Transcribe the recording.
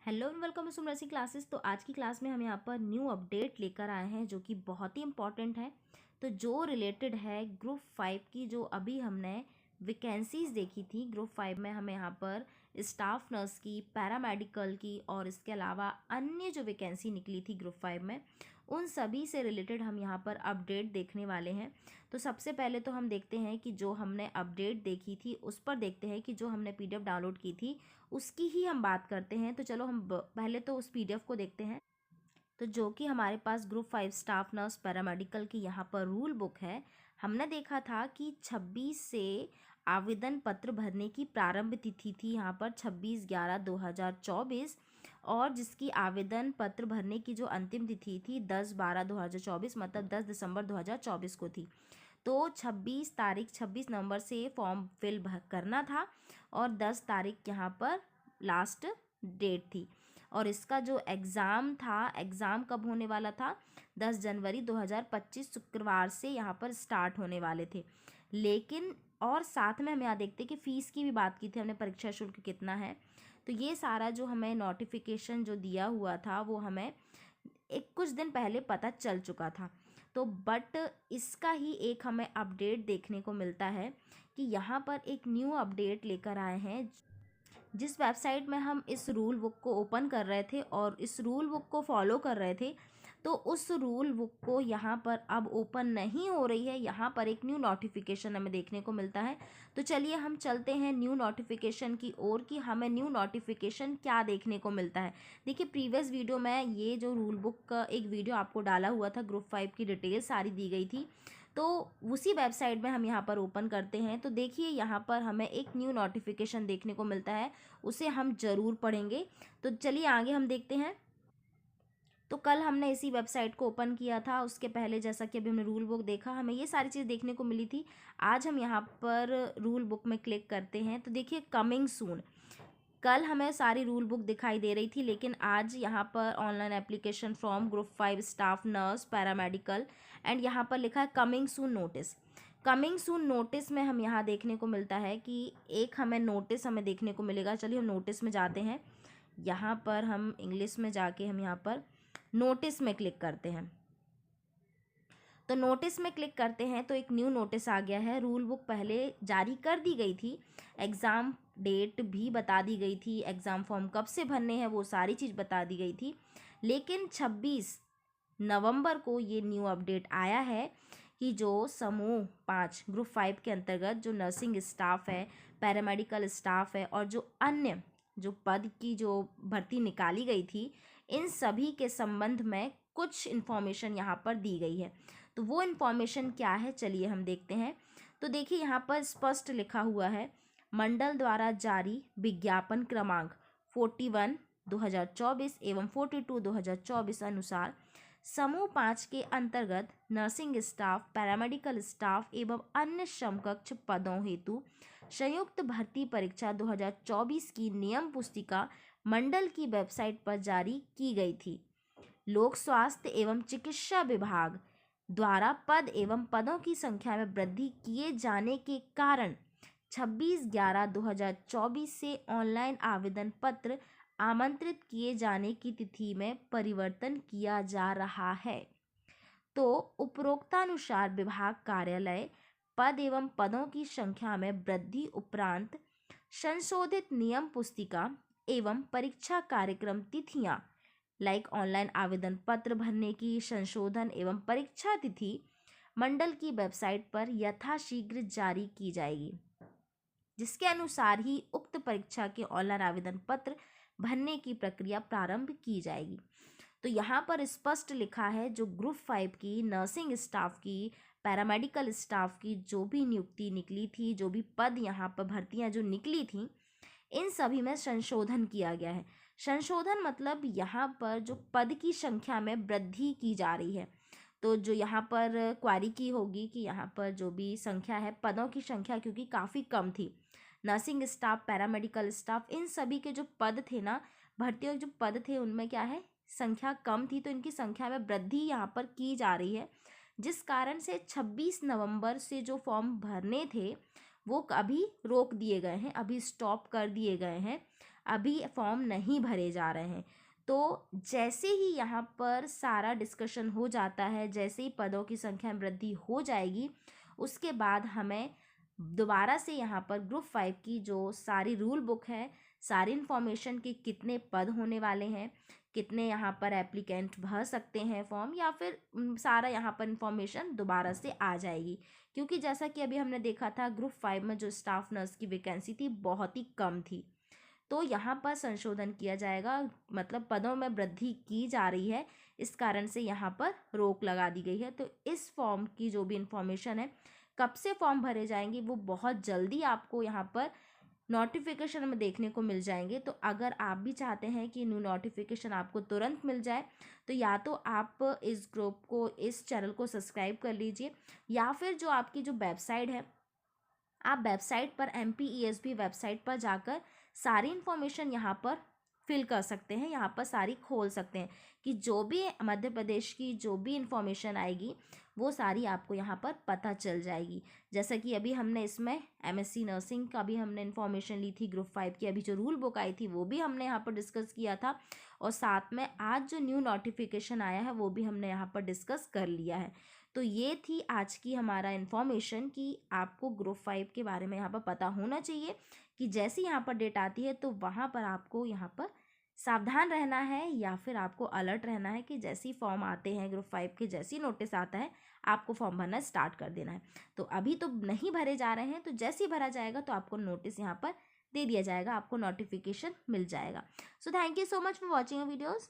Hello and welcome to सुमरसी classes. तो आज की क्लास में हम यहाँ पर न्यू अपडेट लेकर आए हैं जो कि बहुत ही इम्पॉर्टेंट है। तो जो रिलेटेड है ग्रुप 5 की, जो अभी हमने वैकेंसीज देखी थी ग्रुप 5 में, हमें यहाँ पर स्टाफ नर्स की, पैरामेडिकल की और इसके अलावा अन्य जो वैकेंसी निकली थी ग्रुप 5 में, उन सभी से रिलेटेड हम यहाँ पर अपडेट देखने वाले हैं। तो सबसे पहले तो हम देखते हैं कि जो हमने अपडेट देखी थी उस पर देखते हैं कि जो हमने PDF डाउनलोड की थी उसकी ही हम बात करते हैं। तो चलो हम पहले तो उस PDF को देखते हैं। तो जो कि हमारे पास ग्रुप 5 स्टाफ नर्स पैरामेडिकल की यहाँ पर रूल बुक है। हमने देखा था कि 26 से आवेदन पत्र भरने की प्रारंभ तिथि थी यहाँ पर 26/11/2024, और जिसकी आवेदन पत्र भरने की जो अंतिम तिथि थी 10/12/2024, मतलब 10 दिसंबर 2024 को थी। तो 26 नवंबर से फॉर्म फिल करना था और 10 तारीख यहाँ पर लास्ट डेट थी। और इसका जो एग्ज़ाम था, एग्ज़ाम कब होने वाला था? 10 जनवरी 2025 शुक्रवार से यहाँ पर स्टार्ट होने वाले थे। लेकिन और साथ में हम यहाँ देखते हैं कि फ़ीस की भी बात की थी हमने, परीक्षा शुल्क कितना है। तो ये सारा जो हमें नोटिफिकेशन जो दिया हुआ था वो हमें कुछ दिन पहले पता चल चुका था। तो बट इसका ही एक हमें अपडेट देखने को मिलता है कि यहाँ पर एक न्यू अपडेट लेकर आए हैं। जिस वेबसाइट में हम इस रूल बुक को ओपन कर रहे थे और इस रूल बुक को फॉलो कर रहे थे, तो उस रूल बुक को यहाँ पर अब ओपन नहीं हो रही है। यहाँ पर एक न्यू नोटिफिकेशन हमें देखने को मिलता है। तो चलिए हम चलते हैं न्यू नोटिफिकेशन की ओर कि हमें न्यू नोटिफिकेशन क्या देखने को मिलता है। देखिए, प्रीवियस वीडियो में ये जो रूल बुक का एक वीडियो आपको डाला हुआ था, ग्रुप 5 की डिटेल सारी दी गई थी। तो उसी वेबसाइट में हम यहाँ पर ओपन करते हैं। तो देखिए, यहाँ पर हमें एक न्यू नोटिफिकेशन देखने को मिलता है, उसे हम ज़रूर पढ़ेंगे। तो चलिए आगे हम देखते हैं। तो कल हमने इसी वेबसाइट को ओपन किया था, उसके पहले जैसा कि अभी हमने रूल बुक देखा, हमें ये सारी चीज़ देखने को मिली थी। आज हम यहाँ पर रूल बुक में क्लिक करते हैं। तो देखिए, कमिंग सून, कल हमें सारी रूल बुक दिखाई दे रही थी, लेकिन आज यहाँ पर online application form group 5 staff nurse paramedical, and यहाँ पर लिखा है coming soon notice. Coming soon notice में हम यहाँ देखने को मिलता है कि एक हमें नोटिस हमें देखने को मिलेगा। चलिए हम नोटिस में जाते हैं। यहाँ पर हम इंग्लिश में जाके हम यहाँ पर नोटिस में क्लिक करते हैं। तो नोटिस में क्लिक करते हैं तो एक न्यू नोटिस आ गया है। रूल बुक पहले जारी कर दी गई थी, एग्ज़ाम डेट भी बता दी गई थी, एग्ज़ाम फॉर्म कब से भरने हैं वो सारी चीज़ बता दी गई थी। लेकिन 26 नवंबर को ये न्यू अपडेट आया है कि जो समूह 5 ग्रुप 5 के अंतर्गत जो नर्सिंग स्टाफ है, पैरामेडिकल स्टाफ है और जो अन्य जो पद की जो भर्ती निकाली गई थी, इन सभी के संबंध में कुछ इन्फॉर्मेशन यहाँ पर दी गई है। तो वो इन्फॉर्मेशन क्या है, चलिए हम देखते हैं। तो देखिए, यहाँ पर स्पष्ट लिखा हुआ है, मंडल द्वारा जारी विज्ञापन क्रमांक 41/2024 एवं 42/2024 अनुसार समूह 5 के अंतर्गत नर्सिंग स्टाफ, पैरामेडिकल स्टाफ एवं अन्य समकक्ष पदों हेतु संयुक्त भर्ती परीक्षा 2024 की नियम पुस्तिका मंडल की वेबसाइट पर जारी की गई थी। लोक स्वास्थ्य एवं चिकित्सा विभाग द्वारा पद एवं पदों की संख्या में वृद्धि किए जाने के कारण 26/11/2024 से ऑनलाइन आवेदन पत्र आमंत्रित किए जाने की तिथि में परिवर्तन किया जा रहा है। तो उपरोक्तानुसार विभाग कार्यालय पद एवं पदों की संख्या में वृद्धि उपरांत संशोधित नियम पुस्तिका एवं परीक्षा कार्यक्रम तिथियां लाइक ऑनलाइन आवेदन पत्र भरने की संशोधन एवं परीक्षा तिथि मंडल की वेबसाइट पर यथाशीघ्र जारी की जाएगी, जिसके अनुसार ही उक्त परीक्षा के ऑनलाइन आवेदन पत्र भरने की प्रक्रिया प्रारंभ की जाएगी। तो यहाँ पर स्पष्ट लिखा है, जो ग्रुप 5 की नर्सिंग स्टाफ की, पैरामेडिकल स्टाफ की जो भी नियुक्ति निकली थी, जो भी पद यहाँ पर भर्तियाँ जो निकली थी, इन सभी में संशोधन किया गया है। संशोधन मतलब यहाँ पर जो पद की संख्या में वृद्धि की जा रही है। तो जो यहाँ पर क्वारी की होगी कि यहाँ पर जो भी संख्या है, पदों की संख्या क्योंकि काफ़ी कम थी, नर्सिंग स्टाफ, पैरामेडिकल स्टाफ, इन सभी के जो पद थे ना, भर्तियों के जो पद थे उनमें क्या है, संख्या कम थी, तो इनकी संख्या में वृद्धि यहाँ पर की जा रही है, जिस कारण से 26 नवंबर से जो फॉर्म भरने थे वो अभी रोक दिए गए हैं, अभी स्टॉप कर दिए गए हैं। अभी फॉर्म नहीं भरे जा रहे हैं। तो जैसे ही यहाँ पर सारा डिस्कशन हो जाता है, जैसे ही पदों की संख्या में वृद्धि हो जाएगी, उसके बाद हमें दोबारा से यहाँ पर ग्रुप 5 की जो सारी रूल बुक है, सारी इन्फॉर्मेशन के कितने पद होने वाले हैं, कितने यहाँ पर एप्लीकेंट भर सकते हैं फॉर्म, या फिर सारा यहाँ पर इन्फॉर्मेशन दोबारा से आ जाएगी। क्योंकि जैसा कि अभी हमने देखा था ग्रुप 5 में जो स्टाफ नर्स की वैकेंसी थी बहुत ही कम थी, तो यहाँ पर संशोधन किया जाएगा, मतलब पदों में वृद्धि की जा रही है, इस कारण से यहाँ पर रोक लगा दी गई है। तो इस फॉर्म की जो भी इंफॉर्मेशन है, कब से फॉर्म भरे जाएंगे, वो बहुत जल्दी आपको यहाँ पर नोटिफिकेशन में देखने को मिल जाएंगे। तो अगर आप भी चाहते हैं कि न्यू नोटिफिकेशन आपको तुरंत मिल जाए, तो या तो आप इस ग्रुप को, इस चैनल को सब्सक्राइब कर लीजिए, या फिर जो आपकी जो वेबसाइट है, आप वेबसाइट पर MPESB वेबसाइट पर जाकर सारी इन्फॉर्मेशन यहाँ पर फिल कर सकते हैं, यहाँ पर सारी खोल सकते हैं कि जो भी मध्य प्रदेश की जो भी इन्फॉर्मेशन आएगी वो सारी आपको यहाँ पर पता चल जाएगी। जैसा कि अभी हमने इसमें MSc नर्सिंग का भी हमने इन्फॉर्मेशन ली थी, ग्रुप 5 की अभी जो रूल बुक आई थी वो भी हमने यहाँ पर डिस्कस किया था, और साथ में आज जो न्यू नोटिफिकेशन आया है वो भी हमने यहाँ पर डिस्कस कर लिया है। तो ये थी आज की हमारा इन्फॉर्मेशन कि आपको ग्रुप 5 के बारे में यहाँ पर पता होना चाहिए कि जैसे यहाँ पर डेट आती है तो वहाँ पर आपको यहाँ पर सावधान रहना है, या फिर आपको अलर्ट रहना है कि जैसे ही फॉर्म आते हैं ग्रुप 5 के, जैसे ही नोटिस आता है आपको फॉर्म भरना स्टार्ट कर देना है। तो अभी तो नहीं भरे जा रहे हैं, तो जैसे ही भरा जाएगा तो आपको नोटिस यहाँ पर दे दिया जाएगा, आपको नोटिफिकेशन मिल जाएगा। So thank you so much for watching videos.